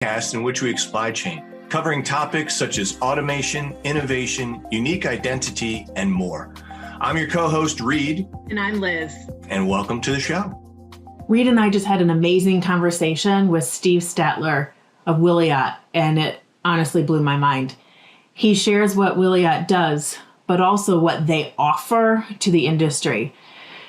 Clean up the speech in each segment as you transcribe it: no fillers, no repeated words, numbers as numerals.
podcast in which we supply chain, covering topics such as automation, innovation, unique identity, and more. I'm your co-host, Reed. And I'm Liz. And welcome to the show. Reed and I just had an amazing conversation with Steve Statler of Wiliot, and it honestly blew my mind. He shares what Wiliot does, but also what they offer to the industry,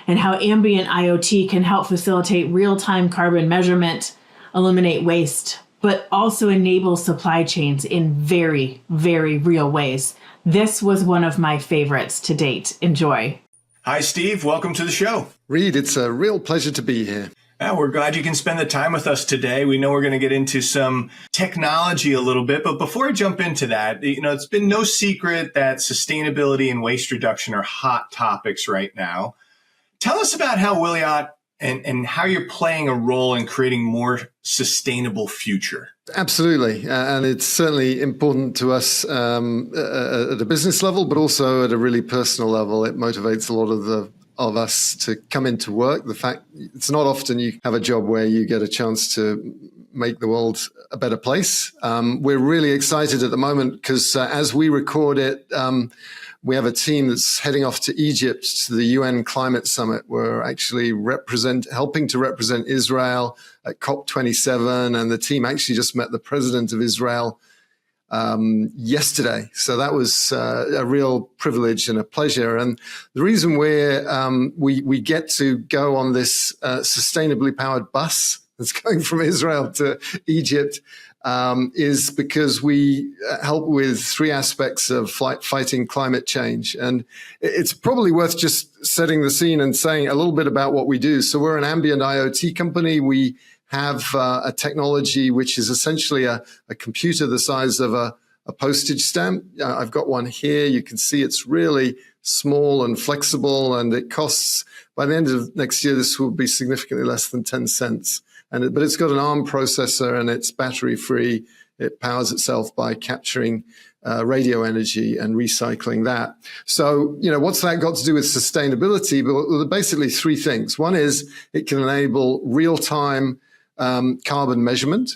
and how ambient IoT can help facilitate real-time carbon measurement, eliminate waste, but also enable supply chains in very, very real ways. This was one of my favorites to date. Enjoy. Hi, Steve. Welcome to the show. Reed, it's a real pleasure to be here. We're glad you can spend the time with us today. We know we're going to get into some technology a little bit, but before I jump into that, it's been no secret that sustainability and waste reduction are hot topics right now. Tell us about how Wiliot and how you're playing a role in creating more sustainable future. Absolutely. And it's certainly important to us at a business level, but also at a really personal level. It motivates a lot of us to come into work. The fact it's not often you have a job where you get a chance to make the world a better place. We're really excited at the moment because as we record it, we have a team that's heading off to Egypt to the UN Climate Summit. We're actually helping to represent Israel at COP27, and the team actually just met the president of Israel yesterday. So that was a real privilege and a pleasure. And the reason we get to go on this sustainably powered bus that's going from Israel to Egypt is because we help with three aspects of fighting climate change. And it's probably worth just setting the scene and saying a little bit about what we do. So we're an ambient IoT company. We have a technology which is essentially a computer the size of a postage stamp. I've got one here. You can see it's really small and flexible, and it costs, by the end of next year, this will be significantly less than 10 cents. But it's got an ARM processor and it's battery free. It powers itself by capturing radio energy and recycling that. So, what's that got to do with sustainability? But basically three things. One is it can enable real-time carbon measurement.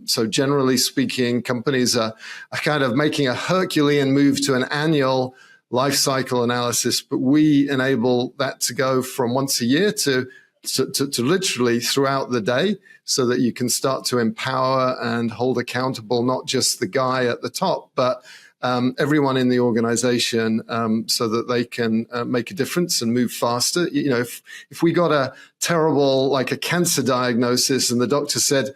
So generally speaking, companies are kind of making a Herculean move to an annual life cycle analysis, but we enable that to go from once a year to literally throughout the day, so that you can start to empower and hold accountable not just the guy at the top, but everyone in the organization, so that they can make a difference and move faster. If we got a terrible, like a cancer diagnosis, and the doctor said,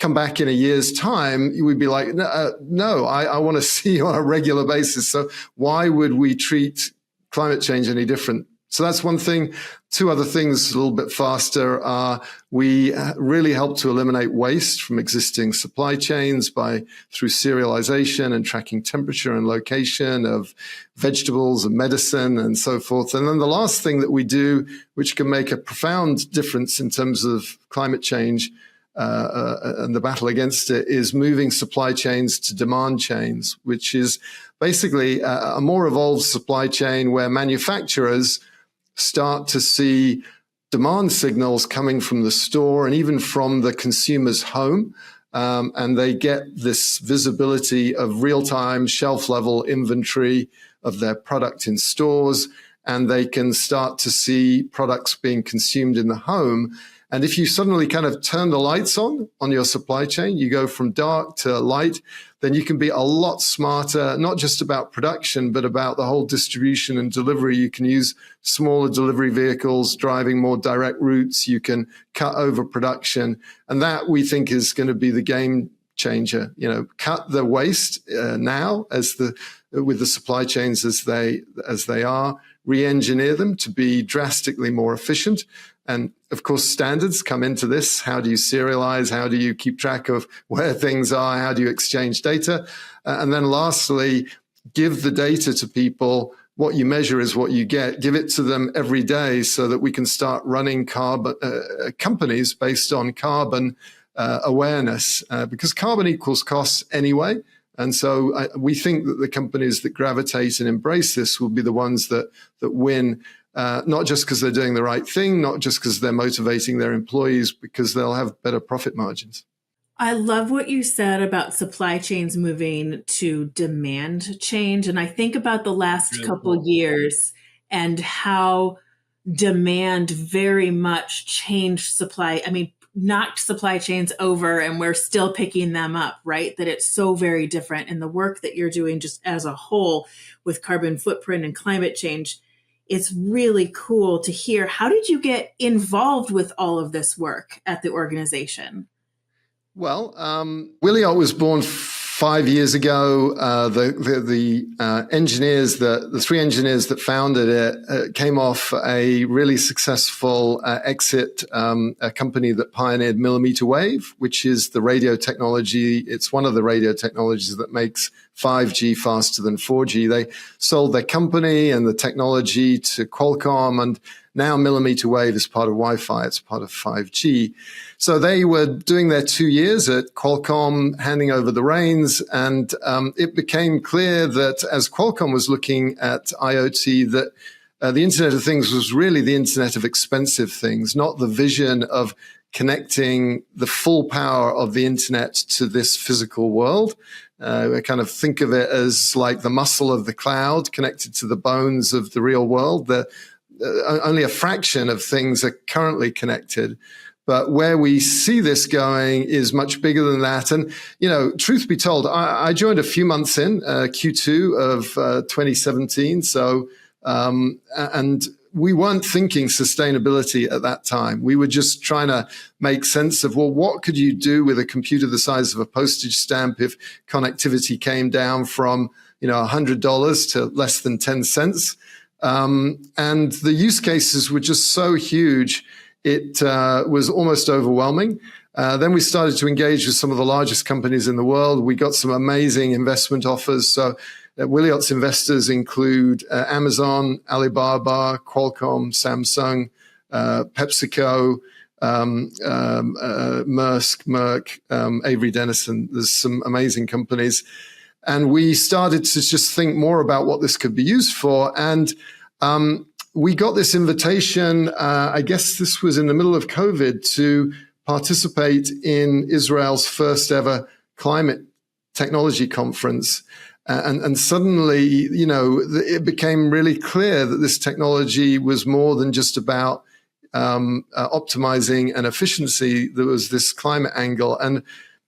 come back in a year's time, you would be like, no, I want to see you on a regular basis. So why would we treat climate change any different? So that's one thing. Two other things a little bit faster are we really help to eliminate waste from existing supply chains through serialization and tracking temperature and location of vegetables and medicine and so forth. And then the last thing that we do, which can make a profound difference in terms of climate change and the battle against it, is moving supply chains to demand chains, which is basically a more evolved supply chain where manufacturers start to see demand signals coming from the store and even from the consumer's home. And they get this visibility of real-time shelf-level inventory of their product in stores, and they can start to see products being consumed in the home. And if you suddenly kind of turn the lights on your supply chain, you go from dark to light, then you can be a lot smarter, not just about production, but about the whole distribution and delivery. You can use smaller delivery vehicles, driving more direct routes. You can cut over production. And that, we think, is going to be the game changer. Cut the waste now with the supply chains as they are, re-engineer them to be drastically more efficient. And of course, standards come into this. How do you serialize? How do you keep track of where things are? How do you exchange data? And then lastly, give the data to people. What you measure is what you get. Give it to them every day so that we can start running companies based on carbon awareness, because carbon equals costs anyway. And so we think that the companies that gravitate and embrace this will be the ones that win, not just because they're doing the right thing, not just because they're motivating their employees, because they'll have better profit margins. I love what you said about supply chains moving to demand change. And I think about the last Really couple cool. years and how demand very much changed supply. I mean, knocked supply chains over and we're still picking them up, right? That it's so very different. And the work that you're doing just as a whole with carbon footprint and climate change, it's really cool to hear. How did you get involved with all of this work at the organization? Well, Wiliot was born 5 years ago. The engineers, the three engineers that founded it, came off a really successful exit, a company that pioneered millimeter wave, which is the radio technology. It's one of the radio technologies that makes 5G faster than 4G. They sold their company and the technology to Qualcomm, and now millimeter wave is part of Wi-Fi. It's part of 5G. So they were doing their 2 years at Qualcomm, handing over the reins, and it became clear that as Qualcomm was looking at IoT, that the Internet of Things was really the Internet of expensive things, not the vision of connecting the full power of the Internet to this physical world. I kind of think of it as like the muscle of the cloud connected to the bones of the real world. Only a fraction of things are currently connected. But where we see this going is much bigger than that. And, truth be told, I joined a few months in, Q2 of 2017. So, and we weren't thinking sustainability at that time. We were just trying to make sense of, well, what could you do with a computer the size of a postage stamp if connectivity came down from, $100 to less than 10 cents? And the use cases were just so huge. It was almost overwhelming. Then we started to engage with some of the largest companies in the world. We got some amazing investment offers. So Wiliot's investors include Amazon, Alibaba, Qualcomm, Samsung, PepsiCo, Merck, Avery Dennison. There's some amazing companies. And we started to just think more about what this could be used for. And we got this invitation, I guess this was in the middle of COVID, to participate in Israel's first ever climate technology conference. And suddenly, it became really clear that this technology was more than just about optimizing and efficiency. There was this climate angle. And,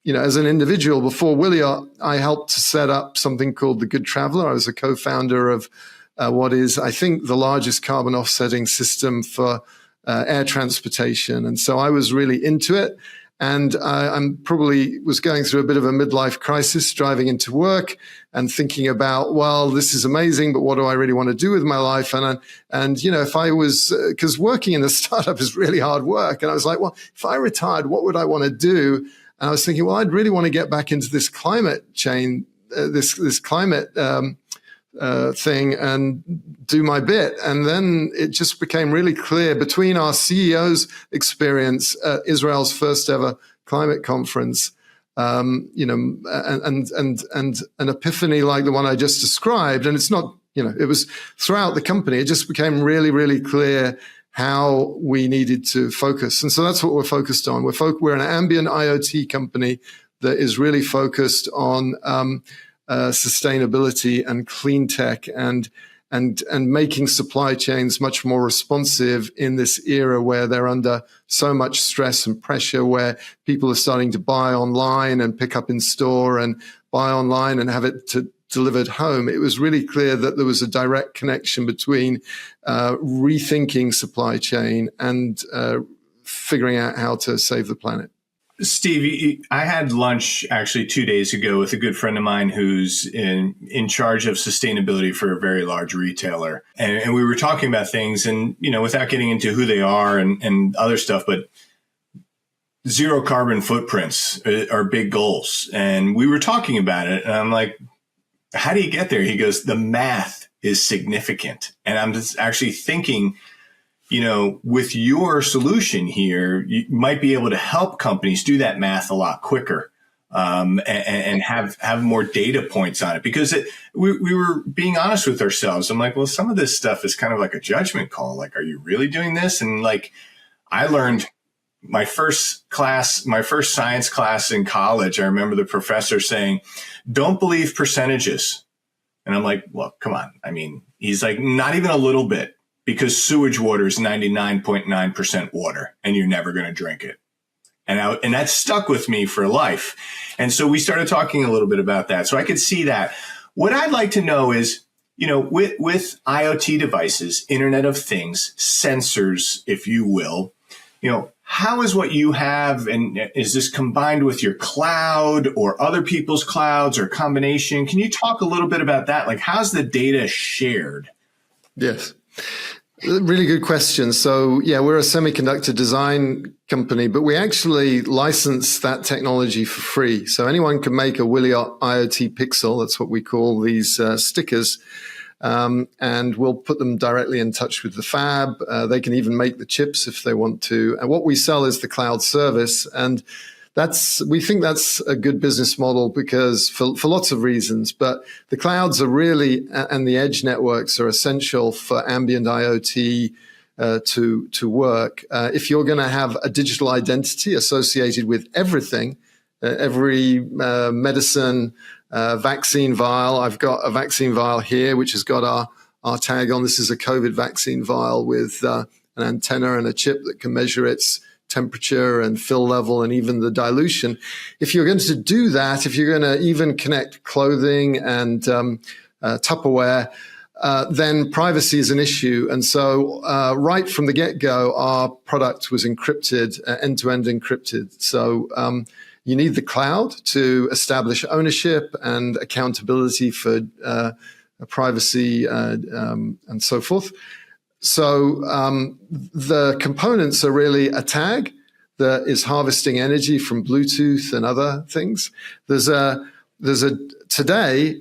as an individual before Wiliot, I helped to set up something called the Good Traveler. I was a co-founder of what is, I think, the largest carbon offsetting system for air transportation. And so I was really into it. And I'm probably was going through a bit of a midlife crisis driving into work and thinking about, well, this is amazing, but what do I really want to do with my life? And if I was, because working in a startup is really hard work. And I was like, well, if I retired, what would I want to do? And I was thinking, well, I'd really want to get back into this climate chain, this climate thing and do my bit. And then it just became really clear between our CEO's experience at Israel's first ever climate conference, and an epiphany like the one I just described. And it's not, it was throughout the company. It just became really, really clear how we needed to focus. And so that's what we're focused on. We're an ambient IoT company that is really focused on sustainability and clean tech and making supply chains much more responsive in this era where they're under so much stress and pressure, where people are starting to buy online and pick up in store and buy online and have it delivered home. It was really clear that there was a direct connection between rethinking supply chain and figuring out how to save the planet. Steve, I had lunch actually 2 days ago with a good friend of mine who's in charge of sustainability for a very large retailer. And we were talking about things and, without getting into who they are and other stuff, but zero carbon footprints are big goals. And we were talking about it. And I'm like, how do you get there? He goes, the math is significant. And I'm just actually thinking, with your solution here, you might be able to help companies do that math a lot quicker, and have more data points on it. Because we were being honest with ourselves. I'm like, well, some of this stuff is kind of like a judgment call. Like, are you really doing this? And like, I learned my first science class in college, I remember the professor saying, don't believe percentages. And I'm like, well, come on. I mean, he's like, not even a little bit, because sewage water is 99.9% water and you're never going to drink it. And that stuck with me for life. And so we started talking a little bit about that. So I could see that. What I'd like to know is, with IoT devices, Internet of Things, sensors, if you will, how is what you have, and is this combined with your cloud or other people's clouds or combination? Can you talk a little bit about that? Like, how's the data shared? Yes. Really good question. So, yeah, we're a semiconductor design company, but we actually license that technology for free. So anyone can make a Wiliot IoT pixel. That's what we call these stickers. And we'll put them directly in touch with the fab. They can even make the chips if they want to. And what we sell is the cloud service. And we think that's a good business model because for lots of reasons, but the clouds are really, and the edge networks are essential for ambient IoT to work. If you're going to have a digital identity associated with everything, every medicine, vaccine vial. I've got a vaccine vial here, which has got our tag on. This is a COVID vaccine vial with an antenna and a chip that can measure its temperature and fill level and even the dilution. If you're going to do that, if you're going to even connect clothing and Tupperware, then privacy is an issue. And so right from the get-go, our product was encrypted, end-to-end encrypted. So you need the cloud to establish ownership and accountability for privacy and so forth. So the components are really a tag that is harvesting energy from Bluetooth and other things. There's a today,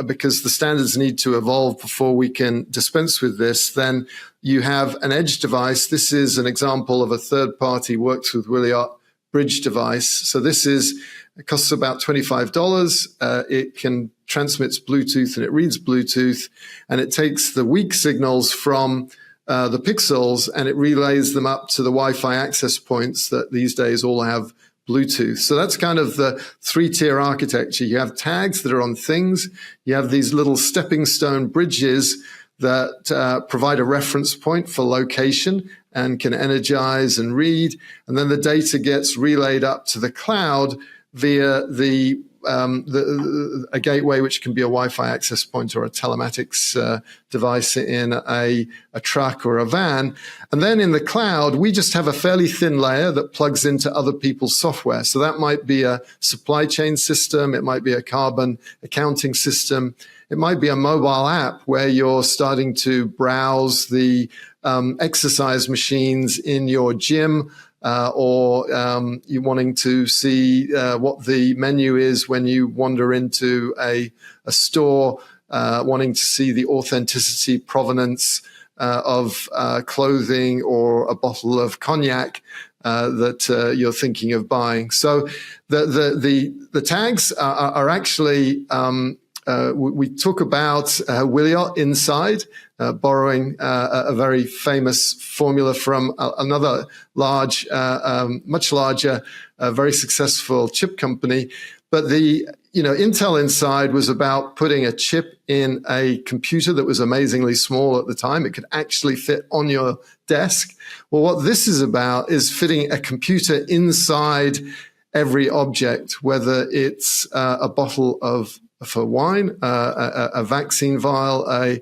because the standards need to evolve before we can dispense with this, then you have an edge device. This is an example of a third-party works with Wiliot bridge device. So it costs about $25. It can transmits Bluetooth and it reads Bluetooth, and it takes the weak signals from the pixels and it relays them up to the Wi-Fi access points that these days all have Bluetooth. So that's kind of the three-tier architecture. You have tags that are on things. You have these little stepping stone bridges that provide a reference point for location and can energize and read. And then the data gets relayed up to the cloud via a gateway, which can be a Wi-Fi access point or a telematics device in a truck or a van. And then in the cloud, we just have a fairly thin layer that plugs into other people's software. So that might be a supply chain system. It might be a carbon accounting system. It might be a mobile app where you're starting to browse the exercise machines in your gym, or you're wanting to see what the menu is when you wander into a store, wanting to see the authenticity, provenance of clothing or a bottle of cognac that you're thinking of buying. So the tags are actually we talk about Wiliot inside, borrowing a very famous formula from another large, much larger, very successful chip company. But Intel Inside was about putting a chip in a computer that was amazingly small at the time. It could actually fit on your desk. Well, what this is about is fitting a computer inside every object, whether it's a bottle for wine, a vaccine vial, a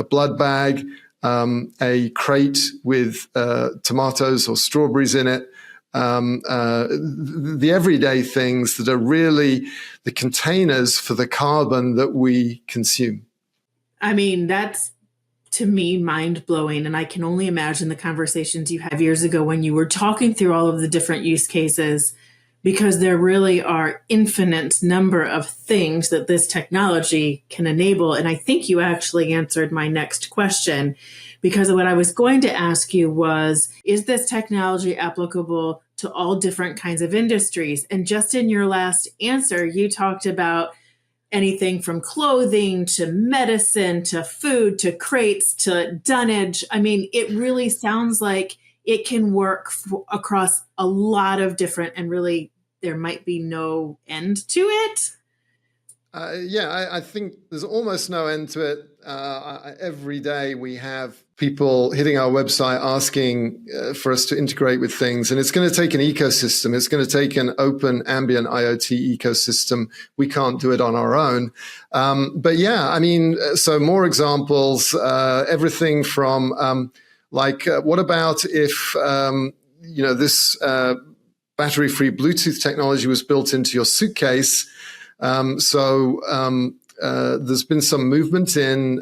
blood bag, a crate with tomatoes or strawberries in it, the everyday things that are really the containers for the carbon that we consume. I mean, that's, to me, mind-blowing. And I can only imagine the conversations you had years ago when you were talking through all of the different use cases, because there really are infinite number of things that this technology can enable. And I think you actually answered my next question, because what I was going to ask you was, is this technology applicable to all different kinds of industries? And just in your last answer, you talked about anything from clothing to medicine to food to crates to dunnage. I mean, it really sounds like it can work across a lot of different, and really there might be no end to it. I think there's almost no end to it. Every day we have people hitting our website asking for us to integrate with things. And it's going to take an ecosystem. It's going to take an open ambient IoT ecosystem. We can't do it on our own. But yeah, I mean, so more examples, everything from what about if, this battery-free Bluetooth technology was built into your suitcase? There's been some movement in,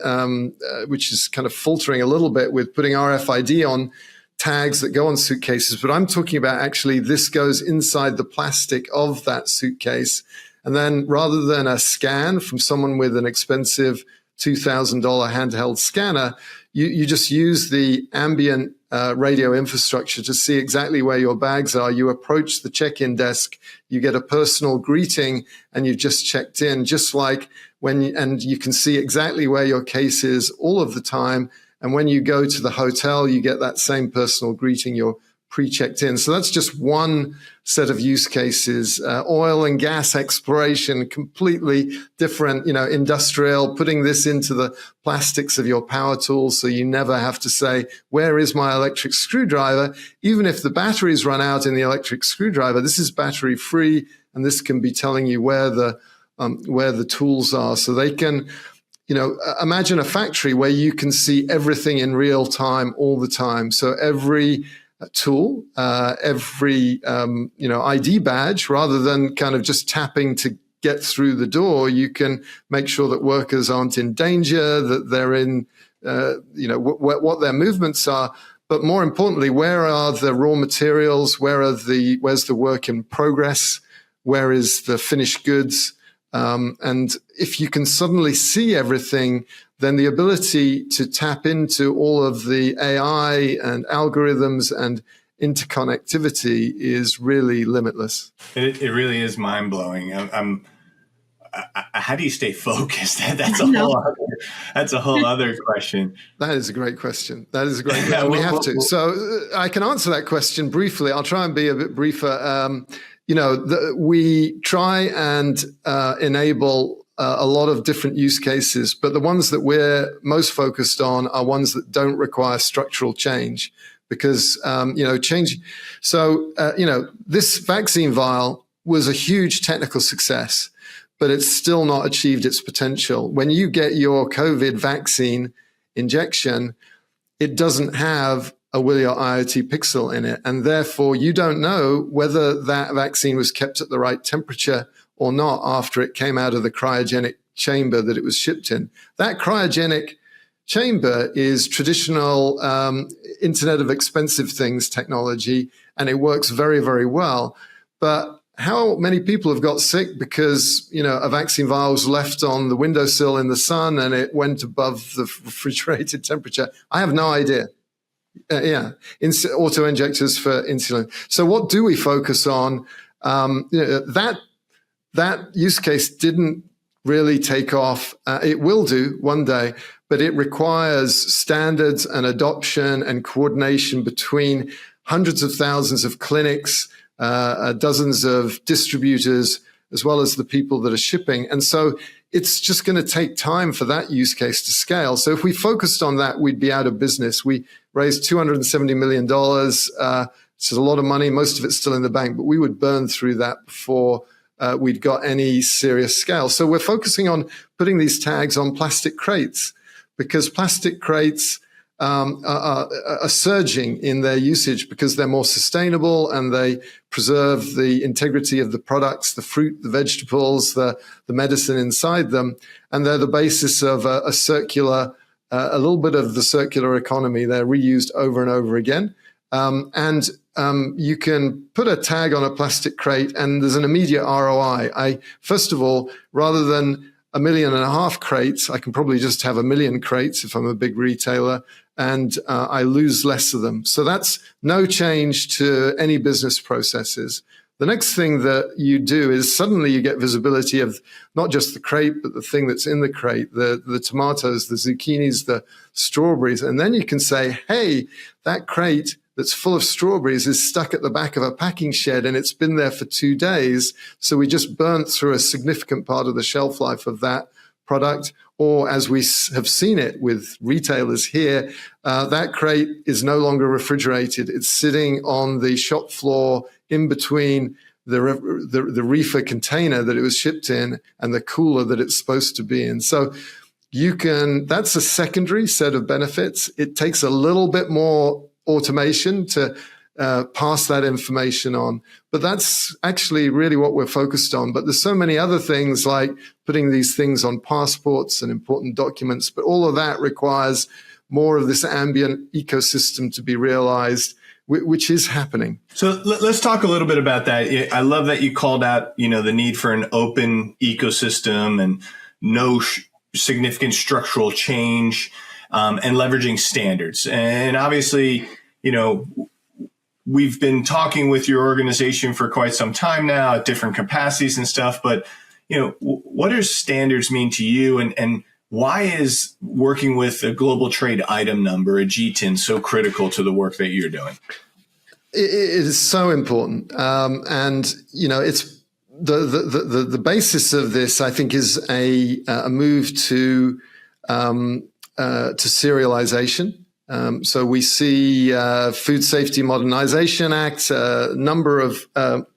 which is kind of faltering a little bit with putting RFID on tags that go on suitcases. But I'm talking about actually this goes inside the plastic of that suitcase. And then rather than a scan from someone with an expensive $2,000 handheld scanner, you just use the ambient radio infrastructure to see exactly where your bags are. You approach the check-in desk, you get a personal greeting, and you've just checked in, just like and you can see exactly where your case is all of the time. And when you go to the hotel, you get that same personal greeting. You're pre-checked in. So that's just one set of use cases. Oil and gas exploration, completely different, industrial, putting this into the plastics of your power tools so you never have to say, where is my electric screwdriver? Even if the batteries run out in the electric screwdriver, this is battery free, and this can be telling you where the tools are. So they can, imagine a factory where you can see everything in real time all the time. So every tool, every ID badge, rather than kind of just tapping to get through the door, you can make sure that workers aren't in danger, that they're in, what their movements are. But more importantly, where are the raw materials? Where's the work in progress? Where is the finished goods? And if you can suddenly see everything, then the ability to tap into all of the AI and algorithms and interconnectivity is really limitless. It really is mind blowing. How do you stay focused? That's a whole other question. That is a great question. We have to. So I can answer that question briefly. I'll try and be a bit briefer. We try and enable a lot of different use cases, but the ones that we're most focused on are ones that don't require structural change, because change. So this vaccine vial was a huge technical success, but it's still not achieved its potential. When you get your COVID vaccine injection, it doesn't have a Wiliot IoT pixel in it, and therefore you don't know whether that vaccine was kept at the right temperature or not after it came out of the cryogenic chamber that it was shipped in. That cryogenic chamber is traditional Internet of Expensive Things technology, and it works very, very well. But how many people have got sick because, a vaccine vial was left on the windowsill in the sun and it went above the refrigerated temperature? I have no idea. Auto injectors for insulin. So what do we focus on? That use case didn't really take off. It will do one day, but it requires standards and adoption and coordination between hundreds of thousands of clinics, dozens of distributors, as well as the people that are shipping. And so it's just going to take time for that use case to scale. So if we focused on that, we'd be out of business. We raised $270 million. It's a lot of money. Most of it's still in the bank, but we would burn through that before we'd got any serious scale. So we're focusing on putting these tags on plastic crates, because plastic crates are surging in their usage because they're more sustainable and they preserve the integrity of the products, the fruit, the vegetables, the medicine inside them. And they're the basis of a little bit of the circular economy. They're reused over and over again. You can put a tag on a plastic crate and there's an immediate ROI. First of all, rather than 1.5 million crates, I can probably just have 1 million crates if I'm a big retailer, and I lose less of them. So that's no change to any business processes. The next thing that you do is suddenly you get visibility of not just the crate, but the thing that's in the crate, the tomatoes, the zucchinis, the strawberries. And then you can say, hey, that crate that's full of strawberries is stuck at the back of a packing shed and it's been there for 2 days. So we just burnt through a significant part of the shelf life of that product. Or as we have seen it with retailers here, that crate is no longer refrigerated. It's sitting on the shop floor in between the reefer container that it was shipped in and the cooler that it's supposed to be in. So that's a secondary set of benefits. It takes a little bit more automation to pass that information on. But that's actually really what we're focused on. But there's so many other things like putting these things on passports and important documents. But all of that requires more of this ambient ecosystem to be realized, which is happening. So let's talk a little bit about that. I love that you called out, the need for an open ecosystem and no significant structural change, and leveraging standards. And obviously, we've been talking with your organization for quite some time now at different capacities and stuff, but, what does standards mean to you, and why is working with a global trade item number, a GTIN, so critical to the work that you're doing? It is so important. And, it's the basis of this, I think, is a move to serialization. So we see Food Safety Modernization Act, a number of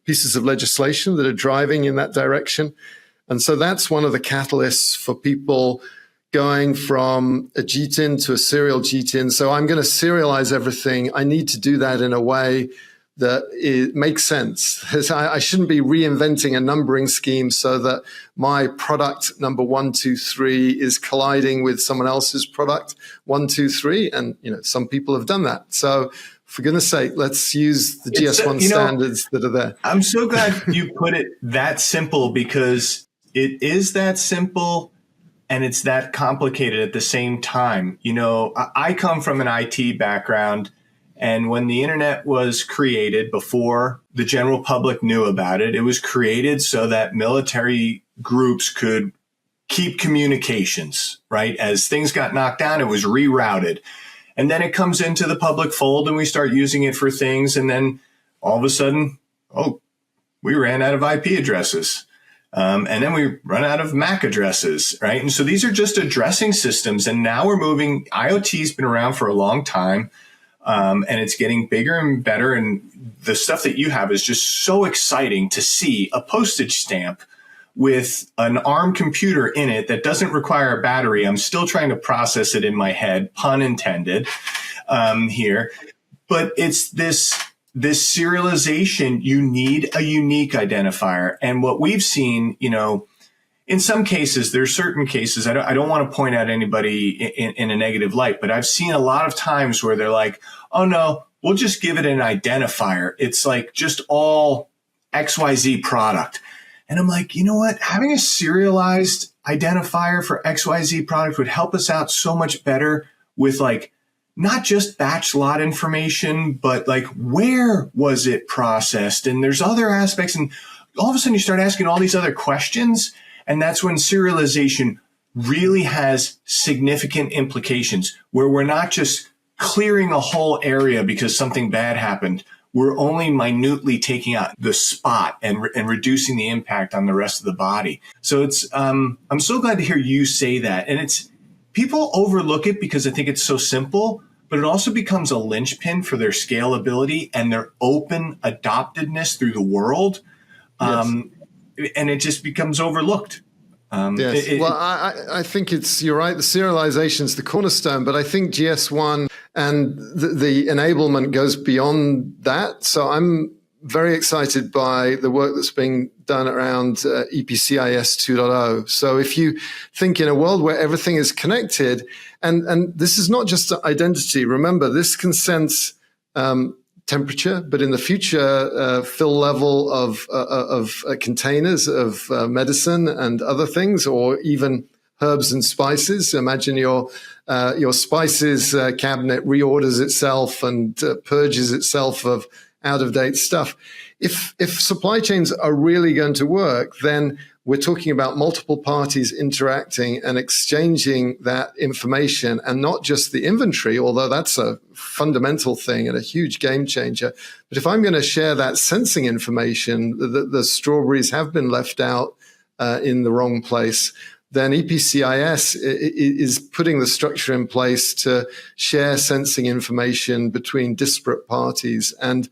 pieces of legislation that are driving in that direction. And so that's one of the catalysts for people going from a GTIN to a serial GTIN. So I'm going to serialize everything. I need to do that in a way that it makes sense. I shouldn't be reinventing a numbering scheme so that my product number 1, 2, 3 is colliding with someone else's product 1, 2, 3. And, some people have done that. So for goodness sake, let's use the GS1 standards that are there. I'm so glad you put it that simple, because it is that simple and it's that complicated at the same time. I come from an IT background. And when the internet was created, before the general public knew about it, it was created so that military groups could keep communications, right? As things got knocked down, it was rerouted. And then it comes into the public fold and we start using it for things. And then all of a sudden, we ran out of IP addresses. And then we run out of MAC addresses, right? And so these are just addressing systems. And now we're moving. IoT's been around for a long time. And it's getting bigger and better. And the stuff that you have is just so exciting to see. A postage stamp with an ARM computer in it that doesn't require a battery. I'm still trying to process it in my head, pun intended, here. But it's this serialization. You need a unique identifier. And what we've seen, in some cases, there's certain cases, I don't want to point out anybody in a negative light, but I've seen a lot of times where they're like, oh no, we'll just give it an identifier. It's like just all XYZ product. And I'm like, you know what? Having a serialized identifier for XYZ product would help us out so much better with like, not just batch lot information, but like, where was it processed? And there's other aspects. And all of a sudden you start asking all these other questions. And that's when serialization really has significant implications, where we're not just clearing a whole area because something bad happened. We're only minutely taking out the spot and reducing the impact on the rest of the body. So it's, I'm so glad to hear you say that. And it's, people overlook it because I think it's so simple, but it also becomes a linchpin for their scalability and their open adoptedness through the world. Yes. And it just becomes overlooked. Yes. I think you're right. The serialization is the cornerstone, but I think GS1 and the enablement goes beyond that. So I'm very excited by the work that's being done around EPCIS 2.0. So if you think in a world where everything is connected, and this is not just identity, remember, this can sense temperature, but in the future, fill level of containers of medicine and other things, or even herbs and spices. Imagine your spices cabinet reorders itself and purges itself of out-of-date stuff. if supply chains are really going to work, then we're talking about multiple parties interacting and exchanging that information, and not just the inventory, although that's a fundamental thing and a huge game changer. But if I'm going to share that sensing information, the strawberries have been left out in the wrong place, then EPCIS is putting the structure in place to share sensing information between disparate parties. And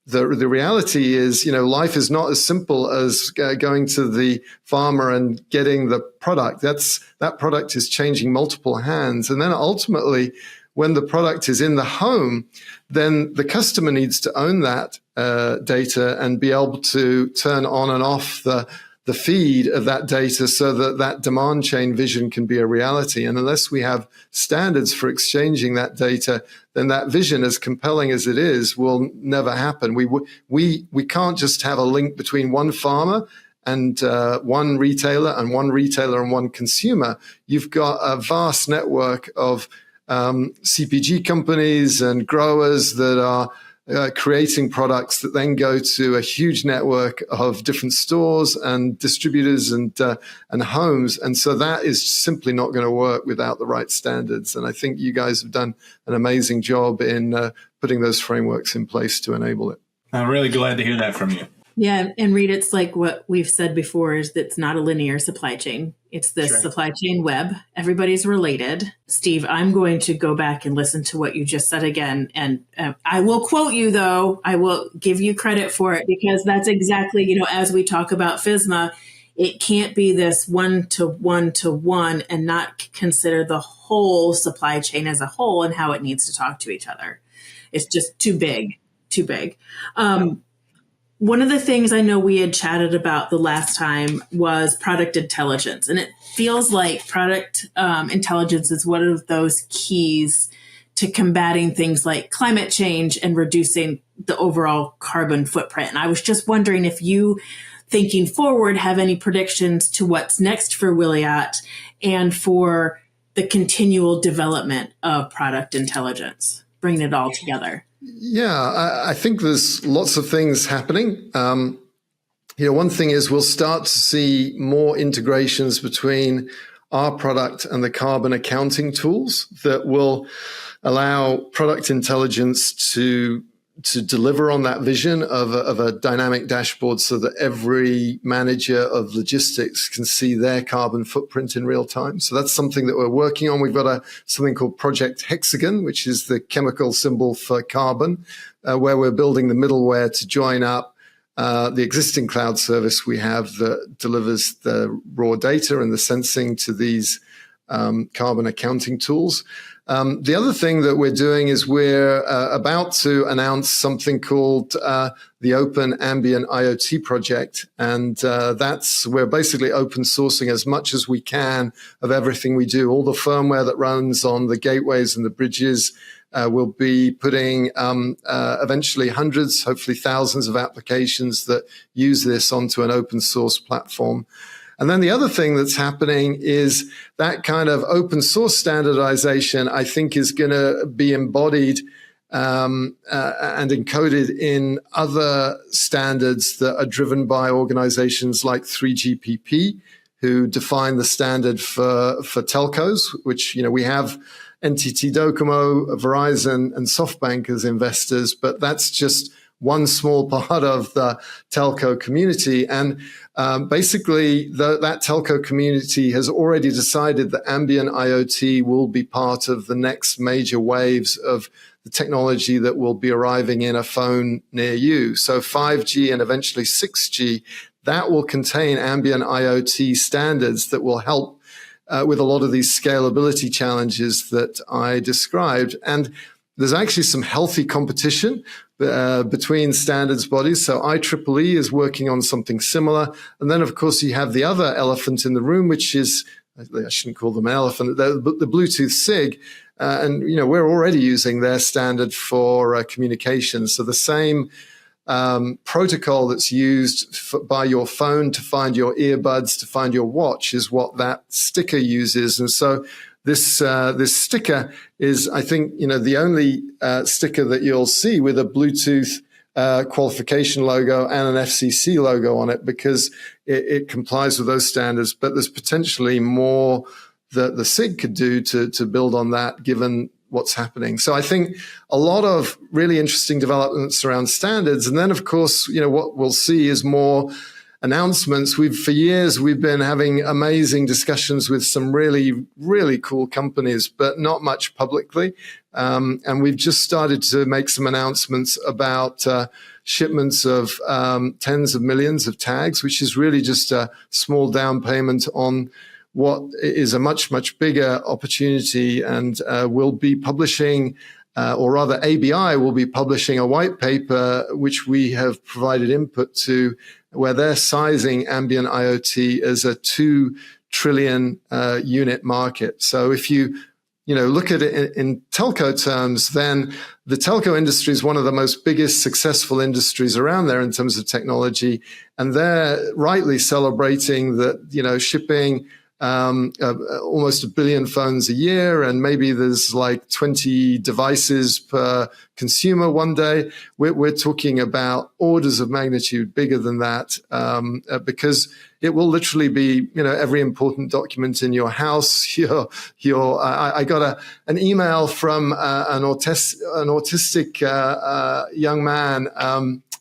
the reality is, life is not as simple as going to the farmer and getting the product. That product is changing multiple hands. And then ultimately, when the product is in the home, then the customer needs to own that data and be able to turn on and off the feed of that data so that demand chain vision can be a reality. And unless we have standards for exchanging that data, then that vision, as compelling as it is, will never happen. We can't just have a link between one farmer and one retailer and one consumer. You've got a vast network of CPG companies and growers that are creating products that then go to a huge network of different stores and distributors and homes. And so that is simply not going to work without the right standards. And I think you guys have done an amazing job in putting those frameworks in place to enable it. I'm really glad to hear that from you. Yeah, and Reed, it's like what we've said before, is that it's not a linear supply chain. It's this Sure. supply chain web. Everybody's related. Steve, I'm going to go back and listen to what you just said again. And I will quote you, though. I will give you credit for it, because that's exactly, as we talk about FSMA, it can't be this one-to-one and not consider the whole supply chain as a whole and how it needs to talk to each other. It's just too big. One of the things I know we had chatted about the last time was product intelligence. And it feels like product intelligence is one of those keys to combating things like climate change and reducing the overall carbon footprint. And I was just wondering if you, thinking forward, have any predictions to what's next for Wiliot and for the continual development of product intelligence, bringing it all together. Yeah, I think there's lots of things happening. One thing is we'll start to see more integrations between our product and the carbon accounting tools that will allow product intelligence to deliver on that vision of a dynamic dashboard, so that every manager of logistics can see their carbon footprint in real time. So that's something that we're working on. We've got something called Project Hexagon, which is the chemical symbol for carbon, where we're building the middleware to join up the existing cloud service we have that delivers the raw data and the sensing to these carbon accounting tools. The other thing that we're doing is we're about to announce something called the Open Ambient IoT project. And we're basically open sourcing as much as we can of everything we do. All the firmware that runs on the gateways and the bridges. We'll be putting eventually hundreds, hopefully thousands of applications that use this onto an open source platform. And then the other thing that's happening is that kind of open source standardization, I think, is going to be embodied and encoded in other standards that are driven by organizations like 3GPP, who define the standard for telcos, which, we have NTT Docomo, Verizon, and SoftBank as investors, but that's just one small part of the telco community. And basically, that telco community has already decided that ambient IoT will be part of the next major waves of the technology that will be arriving in a phone near you. So 5G and eventually 6G, that will contain ambient IoT standards that will help with a lot of these scalability challenges that I described. And there's actually some healthy competition between standards bodies. So IEEE is working on something similar. And then, of course, you have the other elephant in the room, which is, I shouldn't call them an elephant, the Bluetooth SIG. And, we're already using their standard for communication. So the same protocol that's used by your phone to find your earbuds, to find your watch, is what that sticker uses. And so this sticker is, I think, the only sticker that you'll see with a Bluetooth qualification logo and an FCC logo on it because it complies with those standards. But there's potentially more that the SIG could do to build on that, given what's happening. So I think a lot of really interesting developments around standards. And then, of course, what we'll see is more announcements. For years, we've been having amazing discussions with some really, really cool companies, but not much publicly. And we've just started to make some announcements about shipments of tens of millions of tags, which is really just a small down payment on what is a much, much bigger opportunity. And we'll be publishing, or rather ABI will be publishing a white paper, which we have provided input to, where they're sizing ambient IoT as a 2 trillion unit market. So if you look at it in telco terms, then the telco industry is one of the most biggest successful industries around there in terms of technology. And they're rightly celebrating that, shipping almost 1 billion phones a year, and maybe there's like 20 devices per consumer one day. We're talking about orders of magnitude bigger than that, because it will literally be, every important document in your house. I got an email from an autistic young man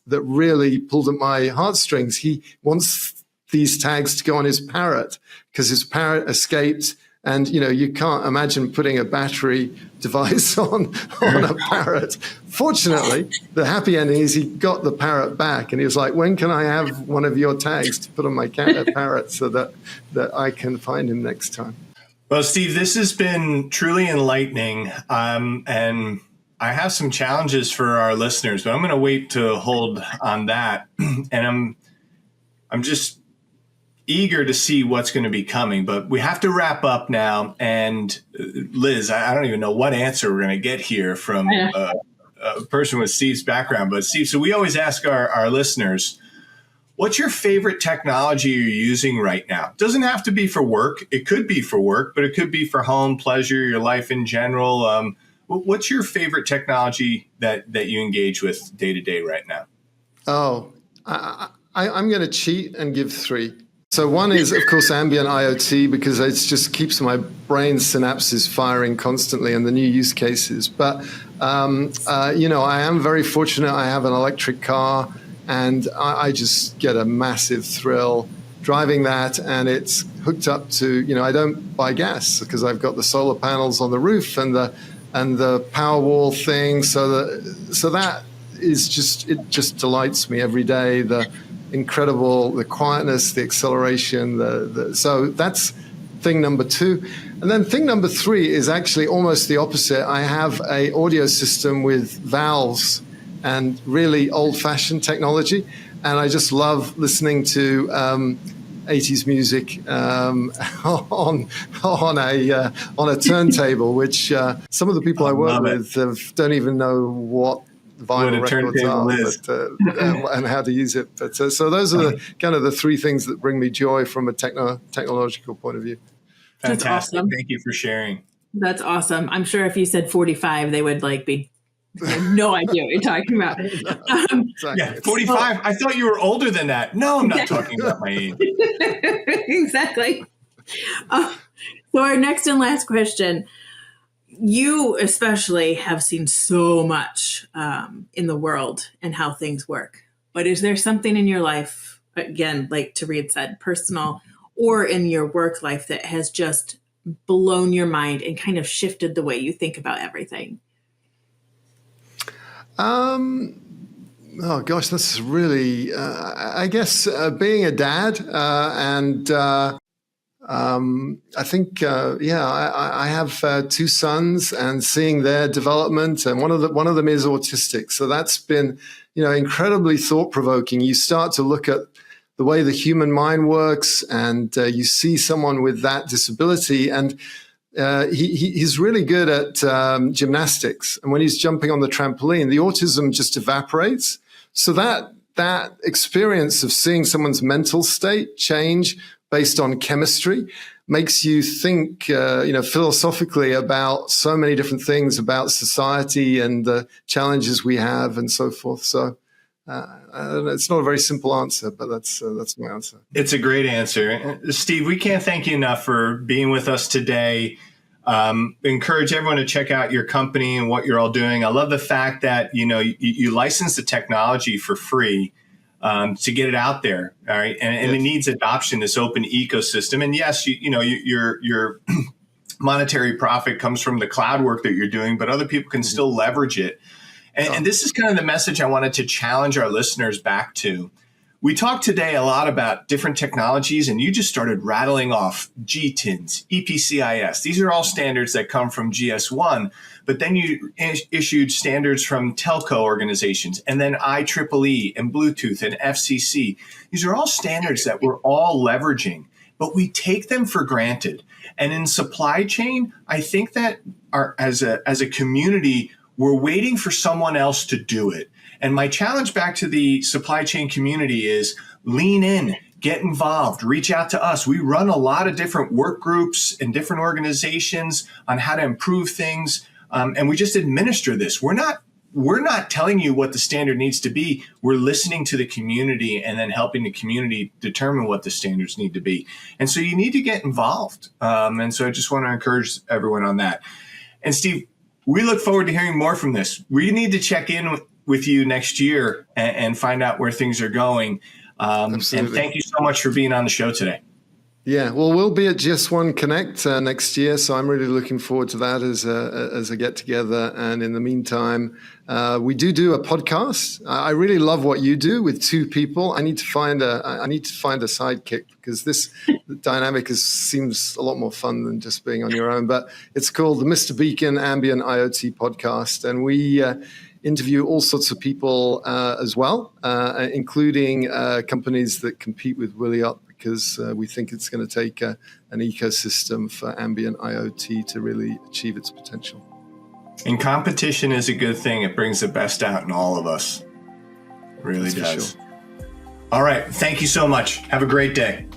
that really pulled at my heartstrings. He wants these tags to go on his parrot because his parrot escaped. And, you can't imagine putting a battery device on a parrot. Fortunately, the happy ending is he got the parrot back and he was like, when can I have one of your tags to put on my parrot so that I can find him next time? Well, Steve, this has been truly enlightening. And I have some challenges for our listeners, but I'm going to wait to hold on that. And I'm just eager to see what's going to be coming, but we have to wrap up now. And Liz, I don't even know what answer we're going to get here from a person with Steve's background. But Steve, so we always ask our listeners, what's your favorite technology you're using right now? It doesn't have to be for work. It could be for work, but it could be for home, pleasure, your life in general. What's your favorite technology that you engage with day to day right now? Oh, I'm going to cheat and give 3. So one is, of course, ambient IoT, because it just keeps my brain synapses firing constantly and the new use cases. But, I am very fortunate. I have an electric car and I just get a massive thrill driving that. And it's hooked up to, I don't buy gas because I've got the solar panels on the roof and the Powerwall thing. So that is it just delights me every day. The quietness, the acceleration, so that's thing number 2. And then thing number 3 is actually almost the opposite. I have a audio system with valves and really old-fashioned technology, and I just love listening to 80s music on a turntable, which some of the people I work with don't even know what vinyl records are, and how to use it. But so those are kind of the 3 things that bring me joy from a technological point of view. Fantastic. That's awesome. Thank you for sharing. That's awesome. I'm sure if you said 45, they would be have no idea what you're talking about. Exactly. Yeah, 45. I thought you were older than that. No, I'm not talking about my age. Exactly. So our next and last question. You especially have seen so much in the world and how things work. But is there something in your life, again, like Tareed said, personal or in your work life that has just blown your mind and kind of shifted the way you think about everything? Oh gosh, this is really, I guess, being a dad and I think, I have 2 sons and seeing their development, and one of them is autistic. So that's been, incredibly thought provoking. You start to look at the way the human mind works, and you see someone with that disability, and he's really good at gymnastics. And when he's jumping on the trampoline, the autism just evaporates. So that experience of seeing someone's mental state change based on chemistry makes you think, philosophically about so many different things about society and the challenges we have and so forth. So It's not a very simple answer, but that's my answer. It's a great answer. Steve, we can't thank you enough for being with us today. Encourage everyone to check out your company and what you're all doing. I love the fact that, you license the technology for free to get it out there. All right. And yes. It needs adoption, this open ecosystem. And yes, your monetary profit comes from the cloud work that you're doing, but other people can still leverage it. And this is kind of the message I wanted to challenge our listeners back to. We talked today a lot about different technologies, and you just started rattling off GTINs, EPCIS. These are all standards that come from GS1, but then you issued standards from telco organizations, and then IEEE and Bluetooth and FCC. These are all standards that we're all leveraging, but we take them for granted. And in supply chain, I think that as a community, we're waiting for someone else to do it. And my challenge back to the supply chain community is lean in, get involved, reach out to us. We run a lot of different work groups and different organizations on how to improve things. And we just administer this. We're not telling you what the standard needs to be. We're listening to the community and then helping the community determine what the standards need to be. And so you need to get involved. And so I just want to encourage everyone on that. And Steve, we look forward to hearing more from this. We need to check in with you next year and find out where things are going. And thank you so much for being on the show today. Yeah, well, we'll be at GS1 Connect next year, so I'm really looking forward to that as a get together. And in the meantime, we do a podcast. I really love what you do with two people. I need to find a sidekick, because this dynamic seems a lot more fun than just being on your own. But it's called the Mr. Beacon Ambient IoT Podcast, and we interview all sorts of people as well, including companies that compete with Wiliot, because we think it's going to take an ecosystem for ambient IoT to really achieve its potential. And competition is a good thing. It brings the best out in all of us. It really does. Sure. All right. Thank you so much. Have a great day.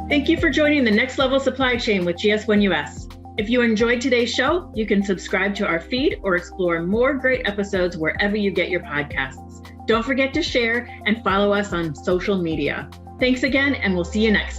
Thank you for joining the Next Level Supply Chain with GS1 US. If you enjoyed today's show, you can subscribe to our feed or explore more great episodes wherever you get your podcasts. Don't forget to share and follow us on social media. Thanks again, and we'll see you next time.